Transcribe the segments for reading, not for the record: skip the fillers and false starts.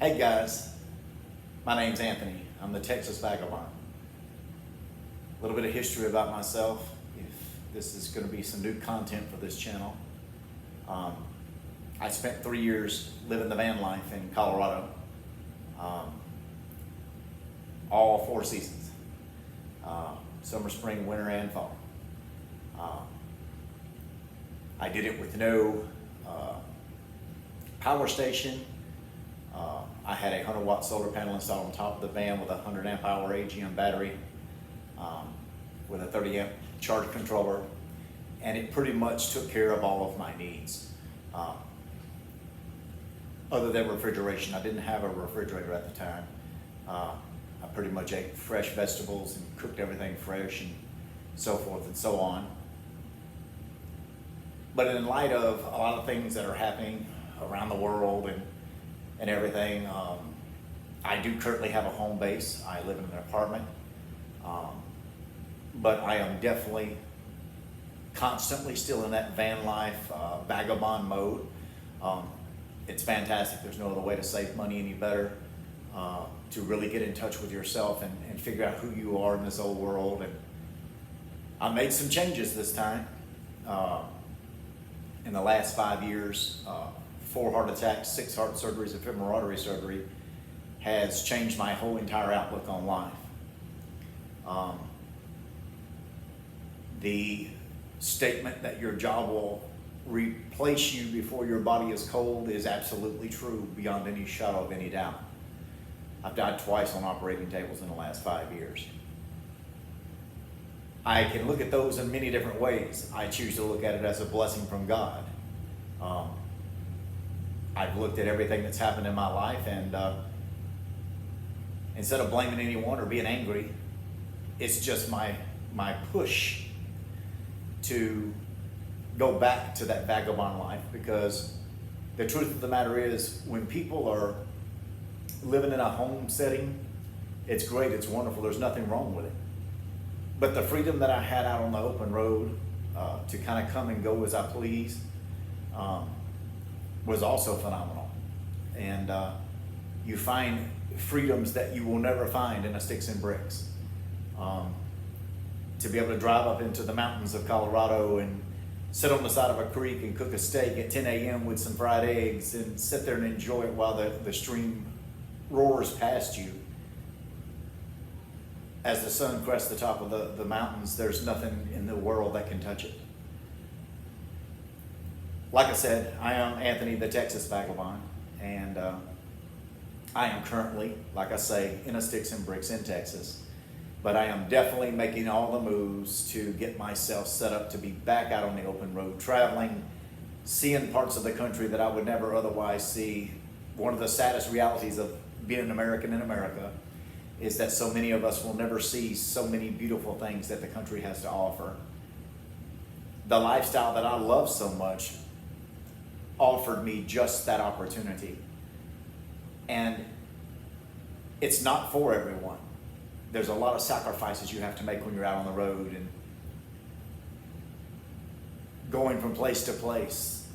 Hey guys, my name's Anthony. I'm the Texas Vagabond. A little bit of history about myself, if this is going to be some new content for this channel. I spent 3 years living the van life in Colorado, all 4 seasons, summer, spring, winter, and fall. I did it with no power station. I had a 100-watt solar panel installed on top of the van with a 100-amp-hour AGM battery with a 30-amp charge controller, and it pretty much took care of all of my needs. Other than refrigeration, I didn't have a refrigerator at the time. I pretty much ate fresh vegetables and cooked everything fresh and so forth and so on. But in light of a lot of things that are happening around the world and everything, I do currently have a home base. I live in an apartment, but I am definitely constantly still in that van life, vagabond mode. It's fantastic. There's no other way to save money any better, to really get in touch with yourself and figure out who you are in this old world. And I made some changes this time. In the last 5 years, 4 heart attacks, 6 heart surgeries, and femoral artery surgery has changed my whole entire outlook on life. The statement that your job will replace you before your body is cold is absolutely true beyond any shadow of any doubt. I've died twice on operating tables in the last 5 years. I can look at those in many different ways. I choose to look at it as a blessing from God. I've looked at everything that's happened in my life, and instead of blaming anyone or being angry, it's just my push to go back to that vagabond life, because the truth of the matter is, when people are living in a home setting, it's great, it's wonderful, there's nothing wrong with it. But the freedom that I had out on the open road to kind of come and go as I please was also phenomenal. And you find freedoms that you will never find in a sticks and bricks. To be able to drive up into the mountains of Colorado and sit on the side of a creek and cook a steak at 10 a.m. with some fried eggs and sit there and enjoy it while the stream roars past you. As the sun crests the top of the mountains, there's nothing in the world that can touch it. Like I said, I am Anthony, the Texas Vagabond, and I am currently, like I say, in a sticks and bricks in Texas. But I am definitely making all the moves to get myself set up to be back out on the open road, traveling, seeing parts of the country that I would never otherwise see. One of the saddest realities of being an American in America is that so many of us will never see so many beautiful things that the country has to offer. The lifestyle that I love so much offered me just that opportunity. And it's not for everyone. There's a lot of sacrifices you have to make when you're out on the road and going from place to place,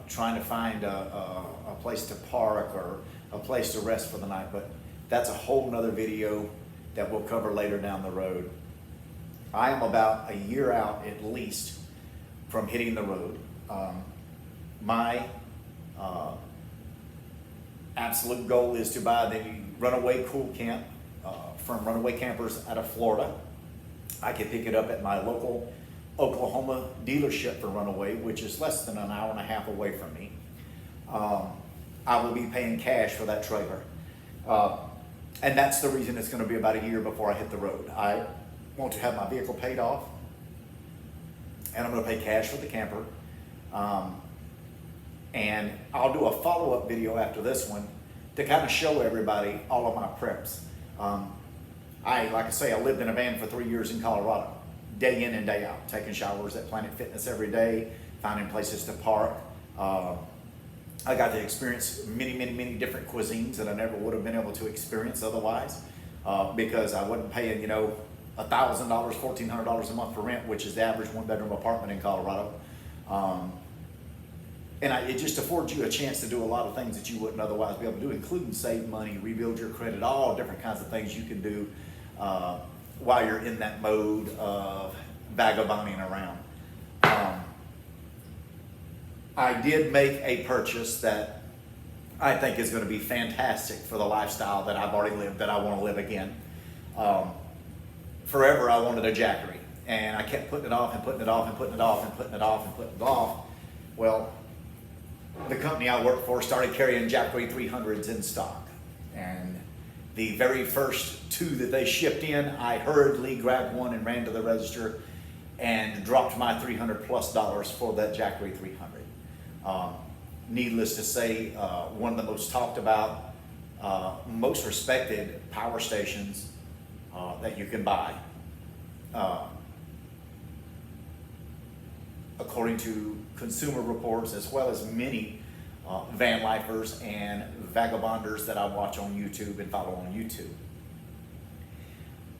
trying to find a place to park or a place to rest for the night. But that's a whole nother video that we'll cover later down the road. I am about a year out at least from hitting the road. My absolute goal is to buy the Runaway Cool Camp from Runaway Campers out of Florida. I can pick it up at my local Oklahoma dealership for Runaway, which is less than an hour and a half away from me. I will be paying cash for that trailer. And that's the reason it's going to be about a year before I hit the road. I want to have my vehicle paid off, and I'm going to pay cash for the camper. And I'll do a follow-up video after this one to kind of show everybody all of my preps. Like I say, I lived in a van for 3 years in Colorado, day in and day out, taking showers at Planet Fitness every day, finding places to park. I got to experience many different cuisines that I never would have been able to experience otherwise, because I wasn't paying, $1,000, $1,400 a month for rent, which is the average 1-bedroom apartment in Colorado. And it just affords you a chance to do a lot of things that you wouldn't otherwise be able to do, including save money, rebuild your credit, all different kinds of things you can do while you're in that mode of vagabonding around. I did make a purchase that I think is going to be fantastic for the lifestyle that I've already lived, that I want to live again. Forever I wanted a Jackery, and I kept putting it off and putting it off and putting it off and putting it off and putting it off. Well, the company I work for started carrying Jackery 300s in stock, and the very first two that they shipped in, I hurriedly grabbed one and ran to the register and dropped my $300+ for that Jackery 300. Needless to say, one of the most talked about, most respected power stations that you can buy. According to Consumer Reports, as well as many van lifers and vagabonders that I watch on YouTube and follow on YouTube.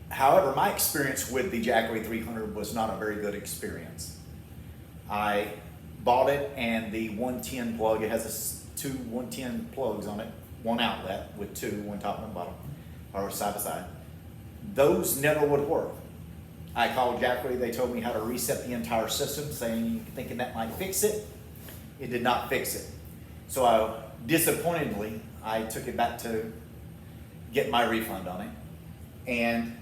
However, my experience with the Jackery 300 was not a very good experience. I bought it, and the 110 plug, it has two 110 plugs on it, one outlet with two, one top and one bottom, or side by side. Those never would work. I called Jackery, they told me how to reset the entire system, thinking that might fix it. It did not fix it. So disappointedly, I took it back to get my refund on it, and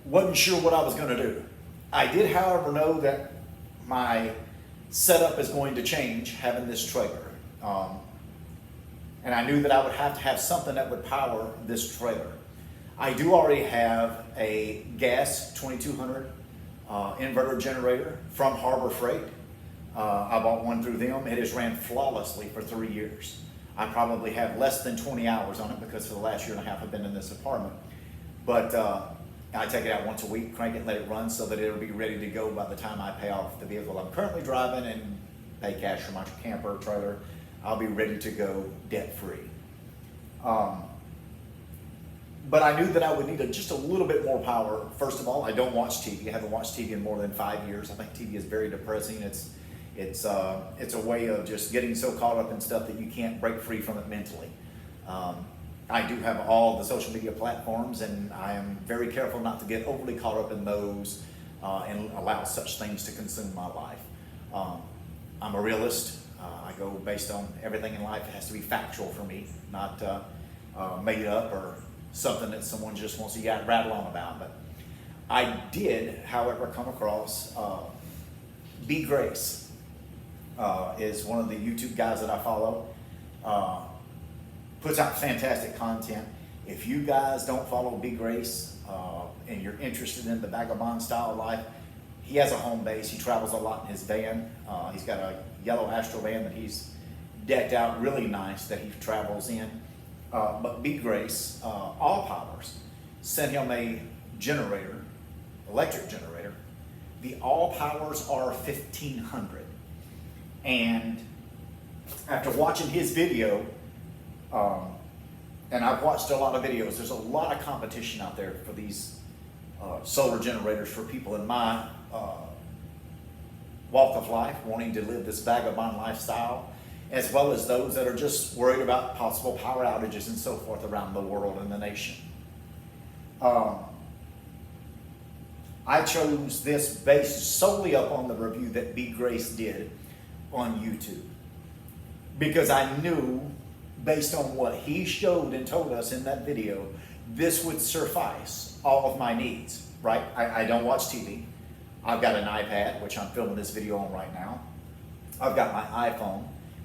wasn't sure what I was going to do. I did, however, know that my setup is going to change having this trailer. And I knew that I would have to have something that would power this trailer. I do already have a gas 2200 inverter generator from Harbor Freight. I bought one through them. It has ran flawlessly for 3 years. I probably have less than 20 hours on it because for the last year and a half I've been in this apartment. But I take it out once a week, crank it and let it run so that it'll be ready to go by the time I pay off the vehicle I'm currently driving and pay cash for my camper trailer. I'll be ready to go debt-free. But I knew that I would need just a little bit more power. First of all, I don't watch TV. I haven't watched TV in more than 5 years. I think TV is very depressing. It's a way of just getting so caught up in stuff that you can't break free from it mentally. I do have all the social media platforms, and I am very careful not to get overly caught up in those and allow such things to consume my life. I'm a realist. I go based on everything in life. It has to be factual for me, not made up or something that someone just wants to rattle on about. But I did, however, come across B. Grace is one of the YouTube guys that I follow. Puts out fantastic content. If you guys don't follow B. Grace and you're interested in the vagabond style of life, he has a home base. He travels a lot in his van. He's got a yellow Astro van that he's decked out really nice that he travels in. But B. Grace, All Powers, sent him a generator, electric generator. The All Powers R1500. And after watching his video, and I've watched a lot of videos, there's a lot of competition out there for these solar generators for people in my walk of life, wanting to live this vagabond lifestyle, as well as those that are just worried about possible power outages and so forth around the world and the nation. I chose this based solely upon the review that B. Grace did on YouTube, because I knew, based on what he showed and told us in that video, this would suffice all of my needs, right? I don't watch TV. I've got an iPad, which I'm filming this video on right now. I've got my iPhone,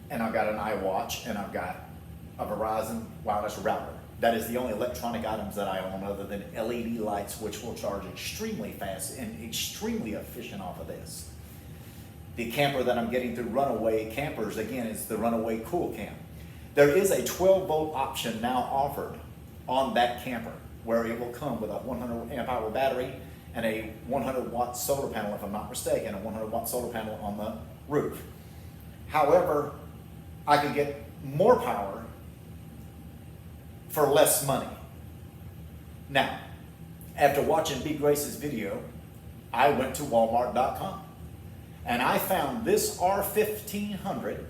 and I've got an iWatch, and I've got a Verizon wireless router. That is the only electronic items that I own, other than LED lights, which will charge extremely fast and extremely efficient off of this. The camper that I'm getting through Runaway Campers, again, is the Runaway Cool Camp. There is a 12-volt option now offered on that camper, where it will come with a 100 amp hour battery and a 100-watt solar panel, if I'm not mistaken, a 100-watt solar panel on the roof. However, I could get more power for less money. Now, after watching B. Grace's video, I went to Walmart.com. And I found this R1500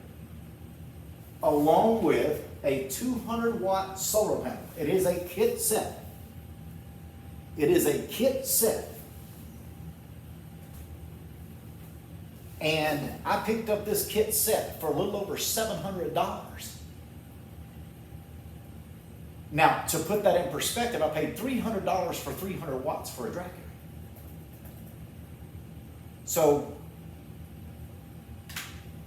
along with a 200-watt solar panel. It is a kit set. It is a kit set. And I picked up this kit set for a little over $700. Now, to put that in perspective, I paid $300 for 300 watts for a drag area. So,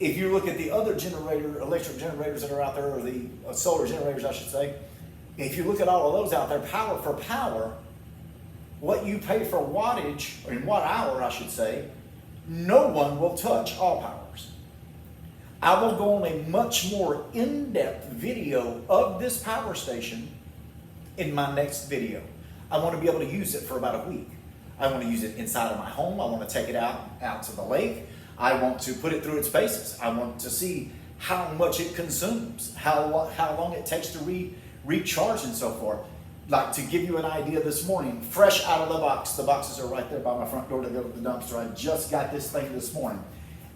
if you look at the other electric generators that are out there, or the solar generators, I should say, if you look at all of those out there, power for power, what you pay for wattage, or in watt hour, I should say, no one will touch all powers. I will go on a much more in-depth video of this power station in my next video. I want to be able to use it for about a week. I want to use it inside of my home. I want to take it out to the lake. I want to put it through its paces. I want to see how much it consumes, how long it takes to recharge and so forth. Like, to give you an idea, this morning, fresh out of the box, the boxes are right there by my front door to go to the dumpster. I just got this thing this morning.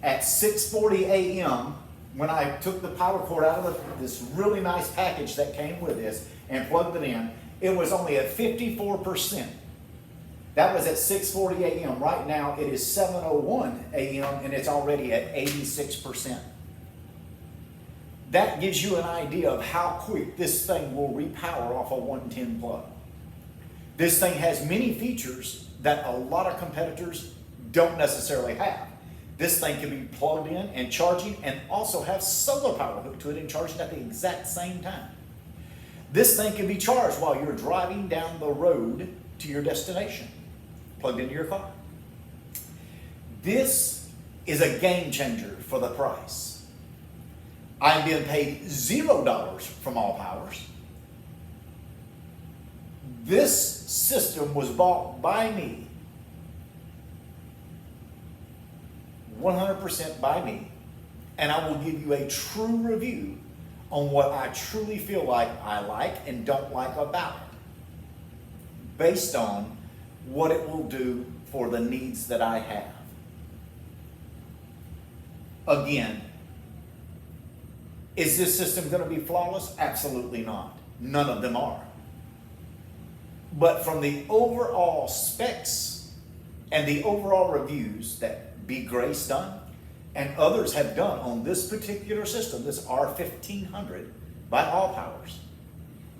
At 6:40 a.m., when I took the power cord out of this really nice package that came with this and plugged it in, it was only at 54%. That was at 6:40 a.m. Right now, it is 7:01 a.m. and it's already at 86%. That gives you an idea of how quick this thing will repower off a 110 plug. This thing has many features that a lot of competitors don't necessarily have. This thing can be plugged in and charging, and also have solar power hooked to it and charging at the exact same time. This thing can be charged while you're driving down the road to your destination, plugged into your car. This is a game changer for the price. I'm being paid $0 from All Powers. This system was bought by me, 100% by me, and I will give you a true review on what I truly feel like I like and don't like about it, based on what it will do for the needs that I have. Again, is this system going to be flawless? Absolutely not. None of them are. But from the overall specs and the overall reviews that B. Grace done and others have done on this particular system, this R1500 by All Powers,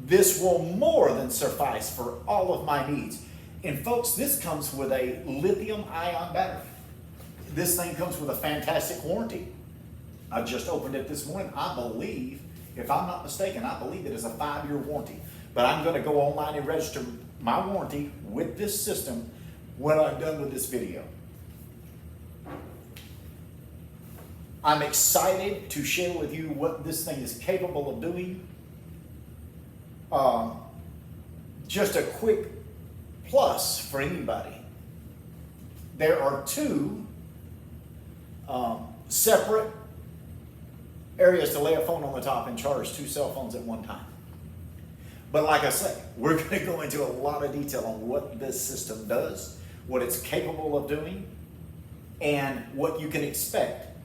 this will more than suffice for all of my needs. And folks, this comes with a lithium-ion battery. This thing comes with a fantastic warranty. I just opened it this morning. I believe, if I'm not mistaken, I believe it is a 5-year warranty. But I'm going to go online and register my warranty with this system when I'm done with this video. I'm excited to share with you what this thing is capable of doing. Just a quick plus for anybody. There are two separate areas to lay a phone on the top and charge 2 cell phones at one time. But like I say, we're going to go into a lot of detail on what this system does, what it's capable of doing, and what you can expect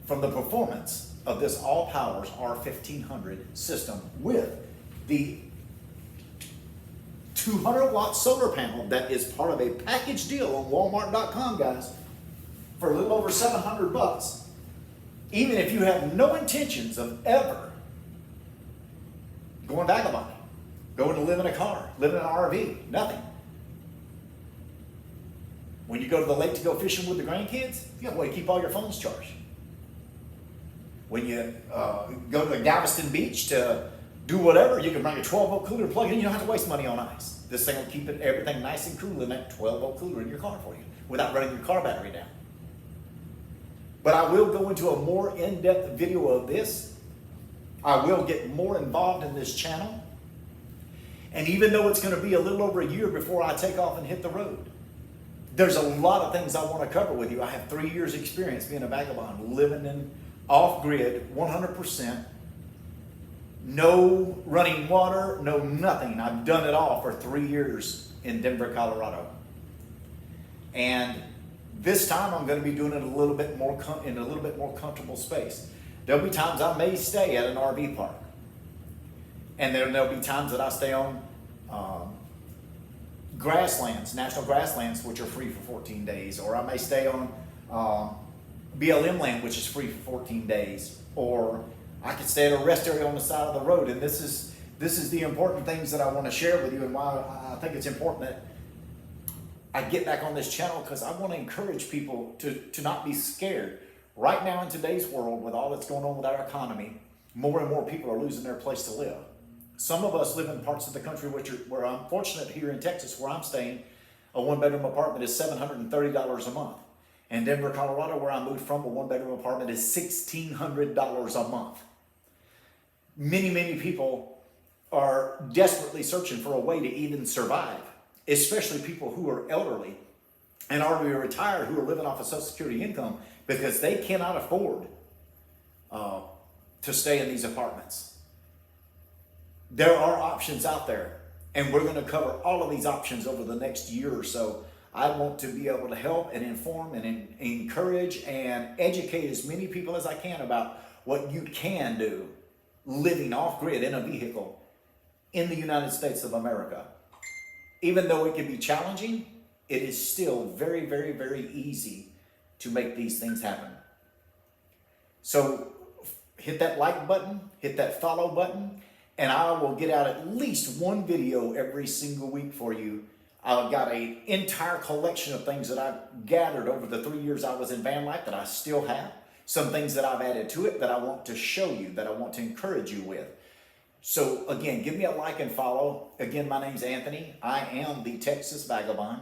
from the performance of this All Powers R1500 system with the 200-watt solar panel that is part of a package deal on Walmart.com, guys, for a little over $700. Even if you have no intentions of ever going vagabonding, going to live in a car, live in an RV, nothing. When you go to the lake to go fishing with the grandkids, you got a way to keep all your phones charged. When you go to Galveston Beach to do whatever, you can bring a 12-volt cooler and plug it in. You don't have to waste money on ice. This thing will keep everything nice and cool in that 12-volt cooler in your car for you without running your car battery down. But I will go into a more in-depth video of this. I will get more involved in this channel. And even though it's going to be a little over a year before I take off and hit the road, there's a lot of things I want to cover with you. I have 3 years experience being a vagabond, living in off-grid, 100%. No running water, no nothing. I've done it all for 3 years in Denver, Colorado. And This time I'm going to be doing it a little bit more in a little bit more comfortable space. There'll be times I may stay at an RV park, and there'll be times that I stay on grasslands, national grasslands, which are free for 14 days, or I may stay on BLM land, which is free for 14 days, or I could stay at a rest area on the side of the road. And this is the important things that I want to share with you, and why I think it's important that I get back on this channel, because I want to encourage people to not be scared. Right now in today's world, with all that's going on with our economy, more and more people are losing their place to live. Some of us live in parts of the country where I'm fortunate. Here in Texas, where I'm staying, a one-bedroom apartment is $730 a month. In Denver, Colorado, where I moved from, a one-bedroom apartment is $1,600 a month. Many people are desperately searching for a way to even survive, especially people who are elderly and already retired, who are living off of Social Security income, because they cannot afford to stay in these apartments. There are options out there, and we're going to cover all of these options over the next year or so. I want to be able to help and inform and encourage and educate as many people as I can about what you can do living off-grid in a vehicle in the United States of America. Even though it can be challenging, it is still very easy to make these things happen. So hit that like button, hit that follow button, and I will get out at least one video every single week for you. I've got an entire collection of things that I've gathered over the 3 years I was in van life that I still have. Some things that I've added to it that I want to show you, that I want to encourage you with. So again, give me a like and follow. Again, my name's Anthony. I am the Texas Vagabond.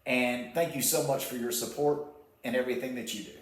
And thank you so much for your support and everything that you do.